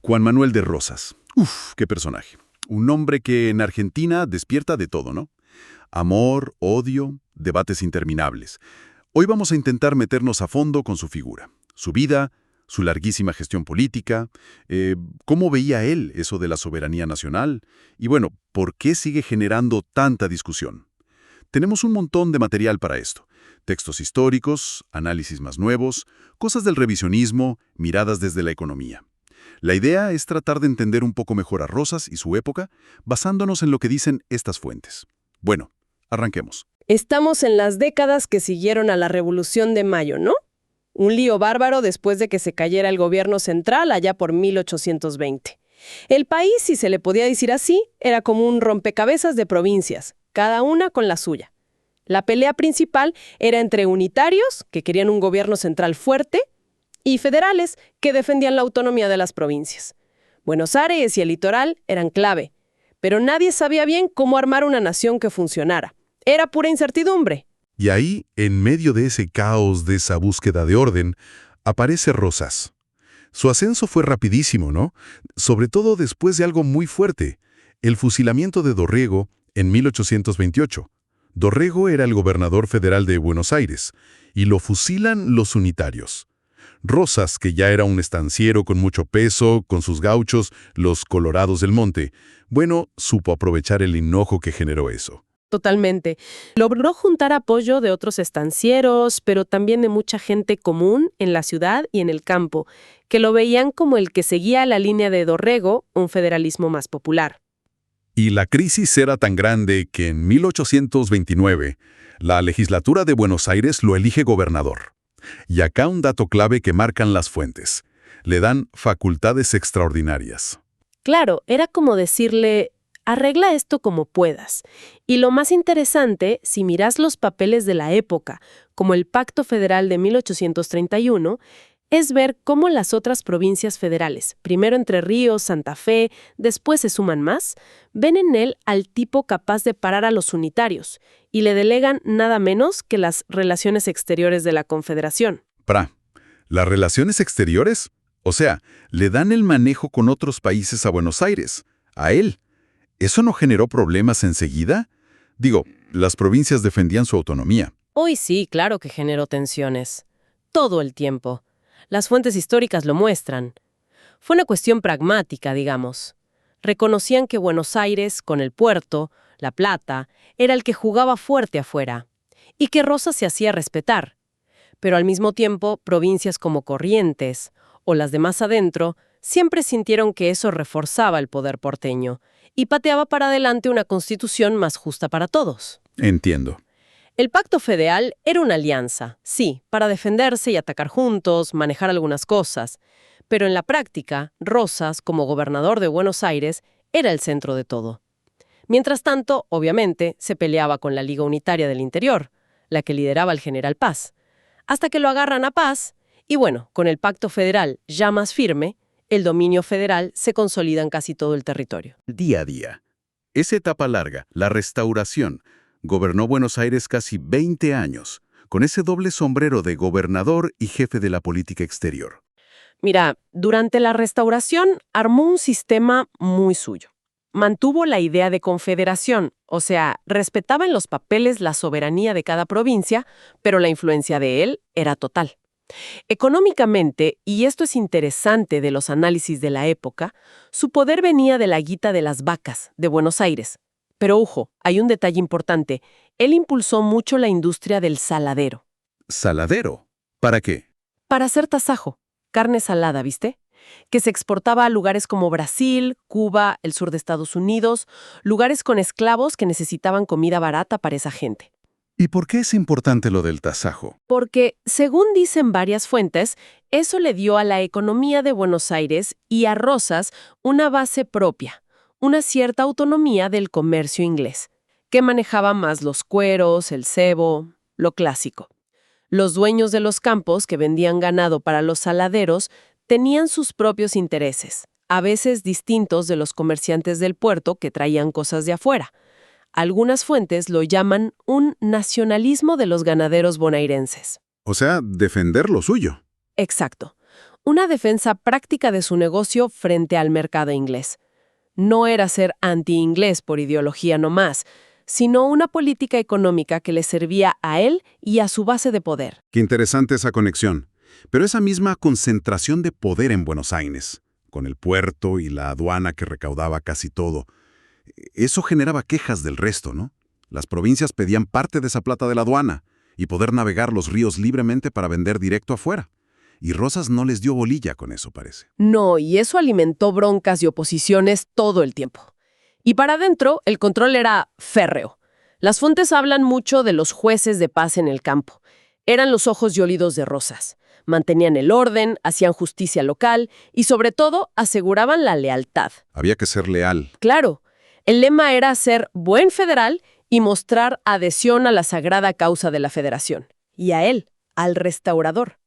Juan Manuel de Rosas. Uf, qué personaje. Un hombre que en Argentina despierta de todo, ¿no? Amor, odio, debates interminables. Hoy vamos a intentar meternos a fondo con su figura, su vida, su larguísima gestión política, cómo veía él eso de la soberanía nacional y, bueno, por qué sigue generando tanta discusión. Tenemos un montón de material para esto. Textos históricos, análisis más nuevos, cosas del revisionismo, miradas desde la economía. La idea es tratar de entender un poco mejor a Rosas y su época, basándonos en lo que dicen estas fuentes. Bueno, arranquemos. Estamos en las décadas que siguieron a la Revolución de Mayo, ¿no? Un lío bárbaro después de que se cayera el gobierno central allá por 1820. El país, si se le podía decir así, era como un rompecabezas de provincias, cada una con la suya. La pelea principal era entre unitarios, que querían un gobierno central fuerte, y federales, que defendían la autonomía de las provincias. Buenos Aires y el litoral eran clave, pero nadie sabía bien cómo armar una nación que funcionara. Era pura incertidumbre. Y ahí, en medio de ese caos, de esa búsqueda de orden, aparece Rosas. Su ascenso fue rapidísimo, ¿no? Sobre todo después de algo muy fuerte, el fusilamiento de Dorrego en 1828. Dorrego era el gobernador federal de Buenos Aires, y lo fusilan los unitarios. Rosas, que ya era un estanciero con mucho peso, con sus gauchos, los colorados del monte, bueno, supo aprovechar el enojo que generó eso. Totalmente. Logró juntar apoyo de otros estancieros, pero también de mucha gente común en la ciudad y en el campo, que lo veían como el que seguía la línea de Dorrego, un federalismo más popular. Y la crisis era tan grande que en 1829, la legislatura de Buenos Aires lo elige gobernador. Y acá un dato clave que marcan las fuentes. Le dan facultades extraordinarias. Claro, era como decirle: arregla esto como puedas. Y lo más interesante, si miras los papeles de la época, como el Pacto Federal de 1831, es ver cómo las otras provincias federales, primero Entre Ríos, Santa Fe, después se suman más, ven en él al tipo capaz de parar a los unitarios y le delegan nada menos que las relaciones exteriores de la Confederación. ¿Las relaciones exteriores? O sea, le dan el manejo con otros países a Buenos Aires, a él. ¿Eso no generó problemas enseguida? Digo, las provincias defendían su autonomía. Hoy sí, claro que generó tensiones. Todo el tiempo. Las fuentes históricas lo muestran. Fue una cuestión pragmática, digamos. Reconocían que Buenos Aires, con el puerto, La Plata, era el que jugaba fuerte afuera, y que Rosas se hacía respetar. Pero al mismo tiempo, provincias como Corrientes, o las de más adentro, siempre sintieron que eso reforzaba el poder porteño, y pateaba para adelante una constitución más justa para todos. Entiendo. El Pacto Federal era una alianza, sí, para defenderse y atacar juntos, manejar algunas cosas. Pero en la práctica, Rosas, como gobernador de Buenos Aires, era el centro de todo. Mientras tanto, obviamente, se peleaba con la Liga Unitaria del Interior, la que lideraba el general Paz. Hasta que lo agarran a Paz, y bueno, con el Pacto Federal ya más firme, el dominio federal se consolida en casi todo el territorio. Día a día. Esa etapa larga, la Restauración, gobernó Buenos Aires casi 20 años, con ese doble sombrero de gobernador y jefe de la política exterior. Mira, durante la Restauración armó un sistema muy suyo. Mantuvo la idea de confederación, o sea, respetaba en los papeles la soberanía de cada provincia, pero la influencia de él era total. Económicamente, y esto es interesante de los análisis de la época, su poder venía de la guita de las vacas, de Buenos Aires. Pero ojo, hay un detalle importante. Él impulsó mucho la industria del saladero. ¿Saladero? ¿Para qué? Para hacer tasajo, carne salada, ¿viste? Que se exportaba a lugares como Brasil, Cuba, el sur de Estados Unidos, lugares con esclavos que necesitaban comida barata para esa gente. ¿Y por qué es importante lo del tasajo? Porque, según dicen varias fuentes, eso le dio a la economía de Buenos Aires y a Rosas una base propia, una cierta autonomía del comercio inglés, que manejaba más los cueros, el cebo, lo clásico. Los dueños de los campos que vendían ganado para los saladeros tenían sus propios intereses, a veces distintos de los comerciantes del puerto que traían cosas de afuera. Algunas fuentes lo llaman un nacionalismo de los ganaderos bonaerenses. O sea, defender lo suyo. Exacto. una defensa práctica de su negocio frente al mercado inglés. No era ser anti-inglés por ideología nomás, sino una política económica que le servía a él y a su base de poder. Qué interesante esa conexión. Pero esa misma concentración de poder en Buenos Aires, con el puerto y la aduana que recaudaba casi todo, eso generaba quejas del resto, ¿no? Las provincias pedían parte de esa plata de la aduana y poder navegar los ríos libremente para vender directo afuera. Y Rosas no les dio bolilla con eso, parece. No, y eso alimentó broncas y oposiciones todo el tiempo. Y para adentro, el control era férreo. Las fuentes hablan mucho de los jueces de paz en el campo. Eran los ojos y oídos de Rosas. Mantenían el orden, hacían justicia local y, sobre todo, aseguraban la lealtad. Había que ser leal. Claro, el lema era ser buen federal y mostrar adhesión a la sagrada causa de la federación. Y a él, al restaurador.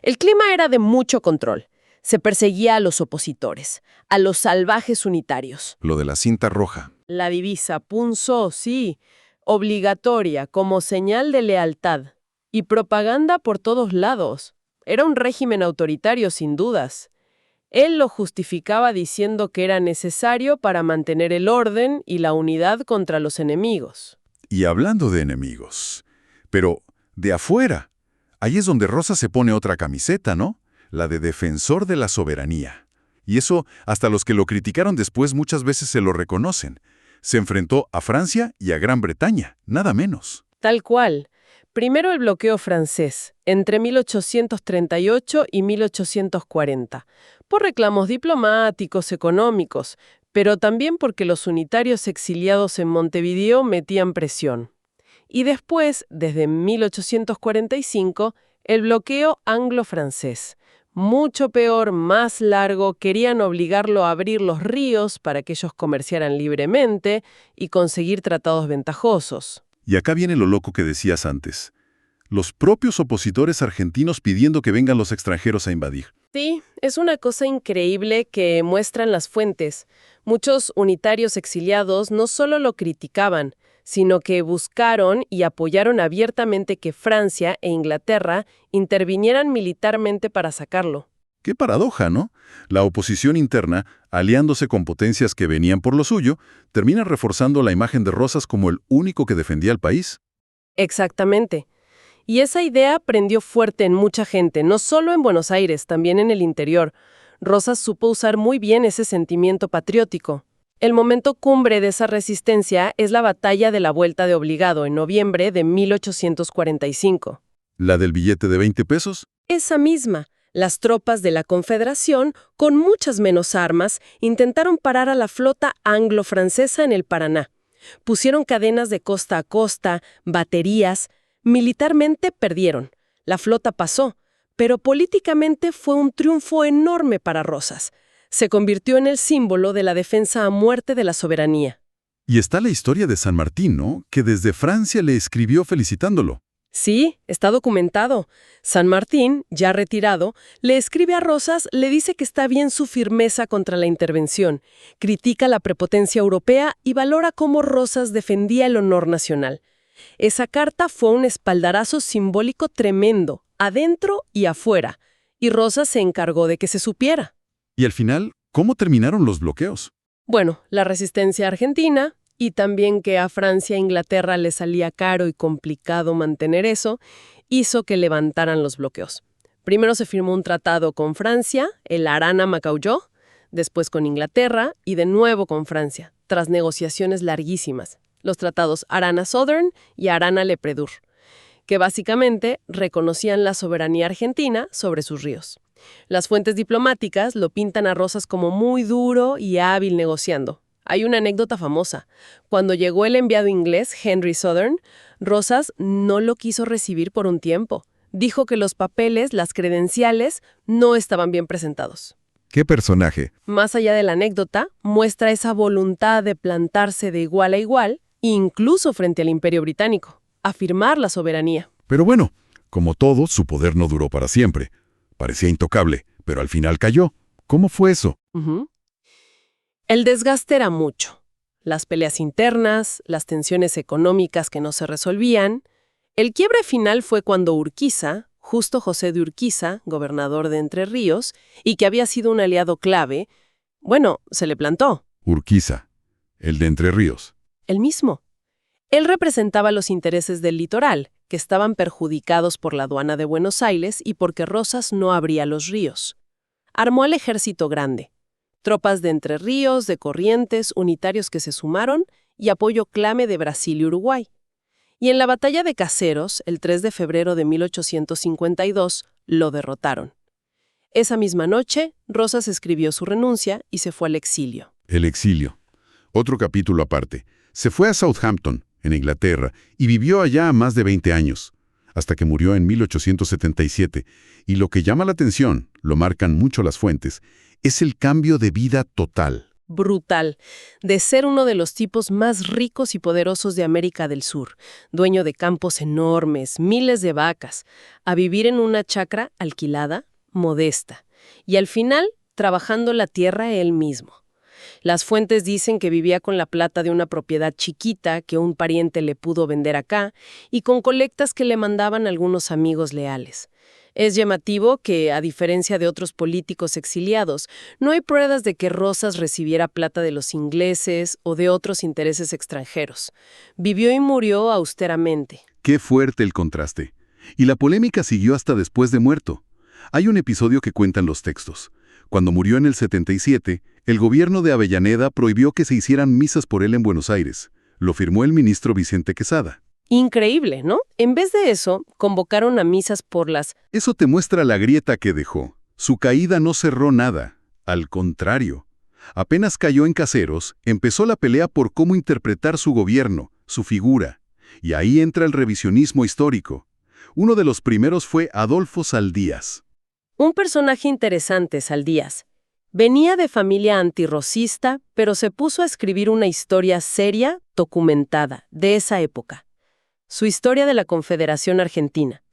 El clima era de mucho control. Se perseguía a los opositores, a los salvajes unitarios. Lo de la cinta roja. La divisa punzó, sí, obligatoria como señal de lealtad. Y propaganda por todos lados. Era un régimen autoritario sin dudas. Él lo justificaba diciendo que era necesario para mantener el orden y la unidad contra los enemigos. Y hablando de enemigos, pero de afuera, ahí es donde Rosas se pone otra camiseta, ¿no? La de defensor de la soberanía. Y eso, hasta los que lo criticaron después muchas veces se lo reconocen. Se enfrentó a Francia y a Gran Bretaña, nada menos. Tal cual. Primero el bloqueo francés, entre 1838 y 1840, por reclamos diplomáticos, económicos, pero también porque los unitarios exiliados en Montevideo metían presión. Y después, desde 1845, el bloqueo anglo-francés. Mucho peor, más largo, querían obligarlo a abrir los ríos para que ellos comerciaran libremente y conseguir tratados ventajosos. Y acá viene lo loco que decías antes. Los propios opositores argentinos pidiendo que vengan los extranjeros a invadir. Sí, es una cosa increíble que muestran las fuentes. Muchos unitarios exiliados no solo lo criticaban, sino que buscaron y apoyaron abiertamente que Francia e Inglaterra intervinieran militarmente para sacarlo. Qué paradoja, ¿no? La oposición interna, aliándose con potencias que venían por lo suyo, termina reforzando la imagen de Rosas como el único que defendía al país. Exactamente. Y esa idea prendió fuerte en mucha gente, no solo en Buenos Aires, también en el interior. Rosas supo usar muy bien ese sentimiento patriótico. El momento cumbre de esa resistencia es la batalla de la Vuelta de Obligado en noviembre de 1845. ¿La del billete de 20 pesos? Esa misma. Las tropas de la Confederación, con muchas menos armas, intentaron parar a la flota anglo-francesa en el Paraná. Pusieron cadenas de costa a costa, baterías. Militarmente perdieron. La flota pasó, pero políticamente fue un triunfo enorme para Rosas. Se convirtió en el símbolo de la defensa a muerte de la soberanía. Y está la historia de San Martín, ¿no? Que desde Francia le escribió felicitándolo. Sí, está documentado. San Martín, ya retirado, le escribe a Rosas, le dice que está bien su firmeza contra la intervención, critica la prepotencia europea y valora cómo Rosas defendía el honor nacional. Esa carta fue un espaldarazo simbólico tremendo, adentro y afuera, y Rosas se encargó de que se supiera. Y al final, ¿cómo terminaron los bloqueos? Bueno, la resistencia argentina, y también que a Francia e Inglaterra les salía caro y complicado mantener eso, hizo que levantaran los bloqueos. Primero se firmó un tratado con Francia, el Arana-Macaulay, después con Inglaterra y de nuevo con Francia, tras negociaciones larguísimas. Los tratados Arana-Southern y Arana-Lepredur, que básicamente reconocían la soberanía argentina sobre sus ríos. Las fuentes diplomáticas lo pintan a Rosas como muy duro y hábil negociando. Hay una anécdota famosa. Cuando llegó el enviado inglés, Henry Southern, Rosas no lo quiso recibir por un tiempo. Dijo que los papeles, las credenciales, no estaban bien presentados. ¿Qué personaje? Más allá de la anécdota, muestra esa voluntad de plantarse de igual a igual, incluso frente al Imperio Británico, afirmar la soberanía. Pero bueno, como todo, su poder no duró para siempre. Parecía intocable, pero al final cayó. ¿Cómo fue eso? El desgaste era mucho. Las peleas internas, las tensiones económicas que no se resolvían. El quiebre final fue cuando Urquiza, Justo José de Urquiza, gobernador de Entre Ríos, y que había sido un aliado clave, bueno, se le plantó. Urquiza, el de Entre Ríos. El mismo. Él representaba los intereses del litoral, que estaban perjudicados por la aduana de Buenos Aires y porque Rosas no abría los ríos. Armó al ejército grande. Tropas de Entre Ríos, de Corrientes, unitarios que se sumaron y apoyo clave de Brasil y Uruguay. Y en la batalla de Caseros, el 3 de febrero de 1852, lo derrotaron. Esa misma noche, Rosas escribió su renuncia y se fue al exilio. El exilio. Otro capítulo aparte. Se fue a Southampton, en Inglaterra, y vivió allá más de 20 años, hasta que murió en 1877. Y lo que llama la atención, lo marcan mucho las fuentes, es el cambio de vida total. Brutal, de ser uno de los tipos más ricos y poderosos de América del Sur, dueño de campos enormes, miles de vacas, a vivir en una chacra alquilada, modesta, y al final trabajando la tierra él mismo. Las fuentes dicen que vivía con la plata de una propiedad chiquita que un pariente le pudo vender acá y con colectas que le mandaban algunos amigos leales. Es llamativo que, a diferencia de otros políticos exiliados, no hay pruebas de que Rosas recibiera plata de los ingleses o de otros intereses extranjeros. Vivió y murió austeramente. Qué fuerte el contraste. Y la polémica siguió hasta después de muerto. Hay un episodio que cuentan los textos. Cuando murió en el 77, el gobierno de Avellaneda prohibió que se hicieran misas por él en Buenos Aires. Lo firmó el ministro Vicente Quesada. Increíble, ¿no? En vez de eso, convocaron a misas por las... Eso te muestra la grieta que dejó. Su caída no cerró nada. Al contrario. Apenas cayó en Caseros, empezó la pelea por cómo interpretar su gobierno, su figura. Y ahí entra el revisionismo histórico. Uno de los primeros fue Adolfo Saldías. Un personaje interesante, Saldías. Venía de familia antirrosista, pero se puso a escribir una historia seria, documentada, de esa época. Su historia de la Confederación Argentina.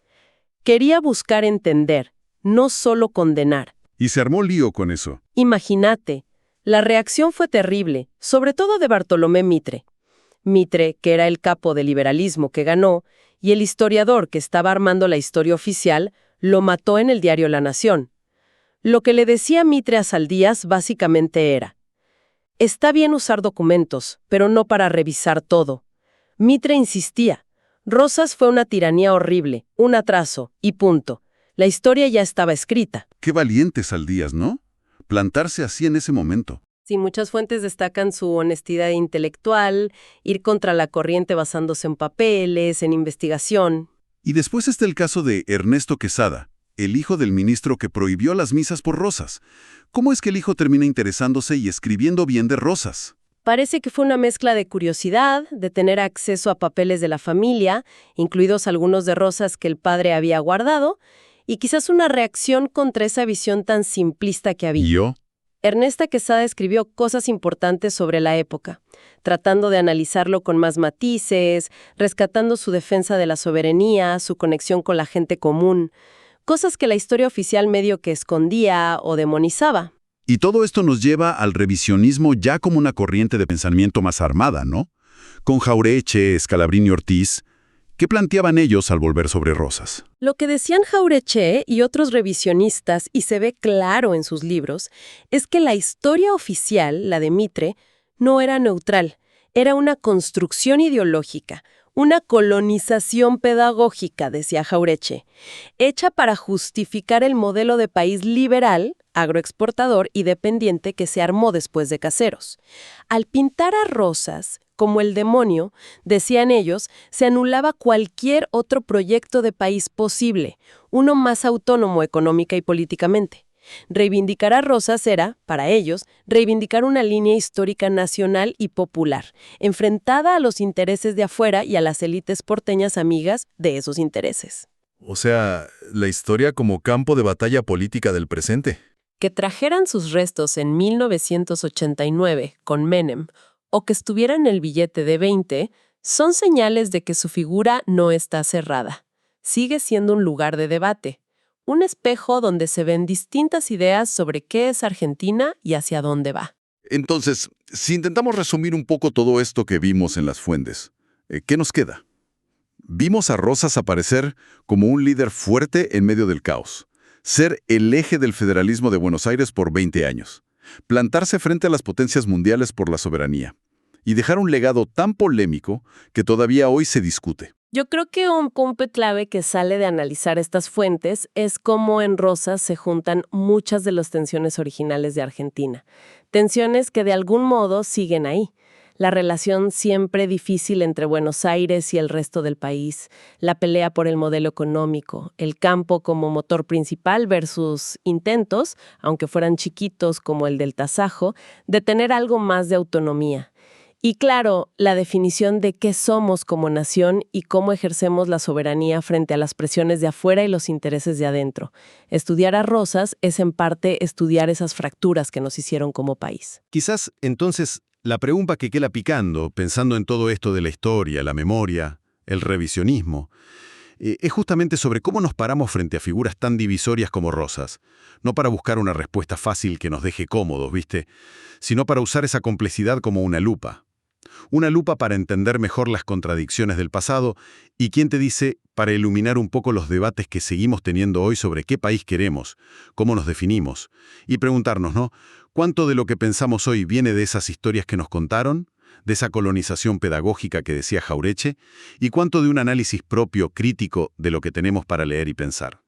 Quería buscar entender, no solo condenar. Y se armó lío con eso. Imagínate, la reacción fue terrible, sobre todo de Bartolomé Mitre. Mitre, que era el capo del liberalismo que ganó, y el historiador que estaba armando la historia oficial, lo mató en el diario La Nación. Lo que le decía Mitre a Saldías básicamente era: está bien usar documentos, pero no para revisar todo. Mitre insistía: Rosas fue una tiranía horrible, un atraso, y punto. La historia ya estaba escrita. Qué valiente Saldías, ¿no? Plantarse así en ese momento. Sí, muchas fuentes destacan su honestidad intelectual, ir contra la corriente basándose en papeles, en investigación. Y después está el caso de Ernesto Quesada, el hijo del ministro que prohibió las misas por Rosas. ¿Cómo es que el hijo termina interesándose y escribiendo bien de Rosas? Parece que fue una mezcla de curiosidad, de tener acceso a papeles de la familia, incluidos algunos de Rosas que el padre había guardado, y quizás una reacción contra esa visión tan simplista que había. ¿Y yo? Ernesto Quesada escribió cosas importantes sobre la época, tratando de analizarlo con más matices, rescatando su defensa de la soberanía, su conexión con la gente común, cosas que la historia oficial medio que escondía o demonizaba. Y todo esto nos lleva al revisionismo ya como una corriente de pensamiento más armada, ¿no? Con Jauretche, Scalabrini Ortiz. ¿Qué planteaban ellos al volver sobre Rosas? Lo que decían Jauretche y otros revisionistas, y se ve claro en sus libros, es que la historia oficial, la de Mitre, no era neutral, era una construcción ideológica, una colonización pedagógica, decía Jauretche, hecha para justificar el modelo de país liberal, agroexportador y dependiente que se armó después de Caseros. Al pintar a Rosas como el demonio, decían ellos, se anulaba cualquier otro proyecto de país posible, uno más autónomo económica y políticamente. Reivindicar a Rosas era, para ellos, reivindicar una línea histórica nacional y popular, enfrentada a los intereses de afuera y a las élites porteñas amigas de esos intereses. O sea, la historia como campo de batalla política del presente. Que trajeran sus restos en 1989 con Menem o que estuviera en el billete de 20 son señales de que su figura no está cerrada. Sigue siendo un lugar de debate, un espejo donde se ven distintas ideas sobre qué es Argentina y hacia dónde va. Entonces, si intentamos resumir un poco todo esto que vimos en las fuentes, ¿qué nos queda? Vimos a Rosas aparecer como un líder fuerte en medio del caos, ser el eje del federalismo de Buenos Aires por 20 años, plantarse frente a las potencias mundiales por la soberanía, y dejar un legado tan polémico que todavía hoy se discute. Yo creo que un punto clave que sale de analizar estas fuentes es cómo en Rosas se juntan muchas de las tensiones originales de Argentina. Tensiones que de algún modo siguen ahí. La relación siempre difícil entre Buenos Aires y el resto del país, la pelea por el modelo económico, el campo como motor principal versus intentos, aunque fueran chiquitos como el del tasajo, de tener algo más de autonomía. Y claro, la definición de qué somos como nación y cómo ejercemos la soberanía frente a las presiones de afuera y los intereses de adentro. Estudiar a Rosas es en parte estudiar esas fracturas que nos hicieron como país. Quizás, entonces, la pregunta que queda picando, pensando en todo esto de la historia, la memoria, el revisionismo, es justamente sobre cómo nos paramos frente a figuras tan divisorias como Rosas. No para buscar una respuesta fácil que nos deje cómodos, ¿viste? Sino para usar esa complejidad como una lupa. Una lupa para entender mejor las contradicciones del pasado y, ¿quién te dice?, para iluminar un poco los debates que seguimos teniendo hoy sobre qué país queremos, cómo nos definimos, y preguntarnos, ¿no?, ¿cuánto de lo que pensamos hoy viene de esas historias que nos contaron, de esa colonización pedagógica que decía Jauretche, y cuánto de un análisis propio, crítico, de lo que tenemos para leer y pensar?